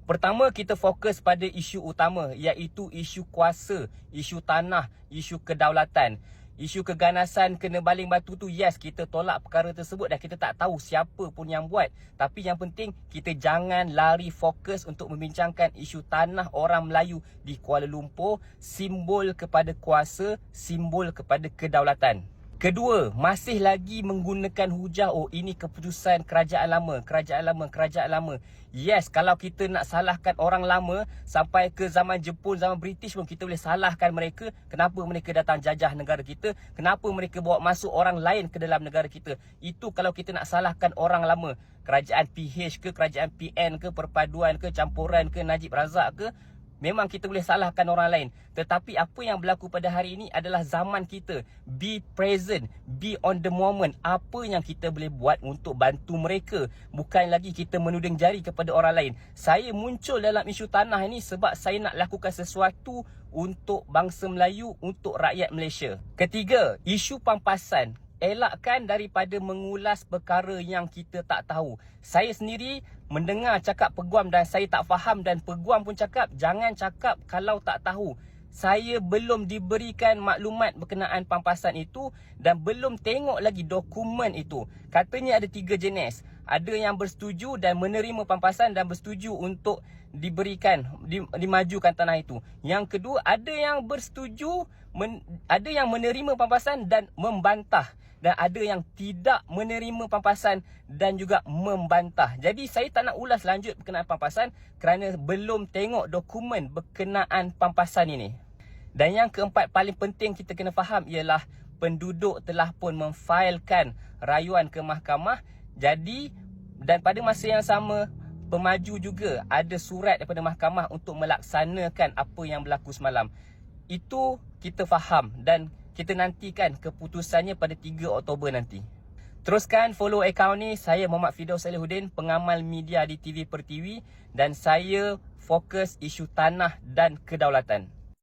Pertama, kita fokus pada isu utama, iaitu isu kuasa, isu tanah, isu kedaulatan. Isu keganasan kena baling batu tu, yes, kita tolak perkara tersebut dan kita tak tahu siapa pun yang buat. Tapi yang penting, kita jangan lari fokus untuk membincangkan isu tanah orang Melayu di Kuala Lumpur, simbol kepada kuasa, simbol kepada kedaulatan. Kedua, masih lagi menggunakan hujah, oh ini keputusan kerajaan lama, kerajaan lama, kerajaan lama. Yes, kalau kita nak salahkan orang lama sampai ke zaman Jepun, zaman British pun kita boleh salahkan mereka. Kenapa mereka datang jajah negara kita? Kenapa mereka bawa masuk orang lain ke dalam negara kita? Itu kalau kita nak salahkan orang lama. Kerajaan PH ke, kerajaan PN ke, perpaduan ke, campuran ke, Najib Razak ke, memang kita boleh salahkan orang lain. Tetapi apa yang berlaku pada hari ini adalah zaman kita. Be present, be on the moment. Apa yang kita boleh buat untuk bantu mereka. Bukan lagi kita menuding jari kepada orang lain. Saya muncul dalam isu tanah ini sebab saya nak lakukan sesuatu untuk bangsa Melayu, untuk rakyat Malaysia. Ketiga, isu pampasan. Elakkan daripada mengulas perkara yang kita tak tahu. Saya sendiri mendengar cakap peguam dan saya tak faham, dan peguam pun cakap jangan cakap kalau tak tahu. Saya belum diberikan maklumat berkenaan pampasan itu dan belum tengok lagi dokumen itu. Katanya ada 3 jenis. Ada yang bersetuju dan menerima pampasan dan bersetuju untuk dimajukan tanah itu. Yang kedua, ada yang bersetuju, ada yang menerima pampasan dan membantah. Dan ada yang tidak menerima pampasan dan juga membantah. Jadi saya tak nak ulas lanjut berkenaan pampasan kerana belum tengok dokumen berkenaan pampasan ini. Dan yang keempat paling penting kita kena faham ialah penduduk telah pun memfailkan rayuan ke mahkamah. Jadi, dan pada masa yang sama, pemaju juga ada surat daripada mahkamah untuk melaksanakan apa yang berlaku semalam. Itu kita faham dan kita nantikan keputusannya pada 3 Oktober nanti. Teruskan follow akaun ni. Saya Muhammad Firdaus Salihuddin, pengamal media di TV Pertiwi, dan saya fokus isu tanah dan kedaulatan.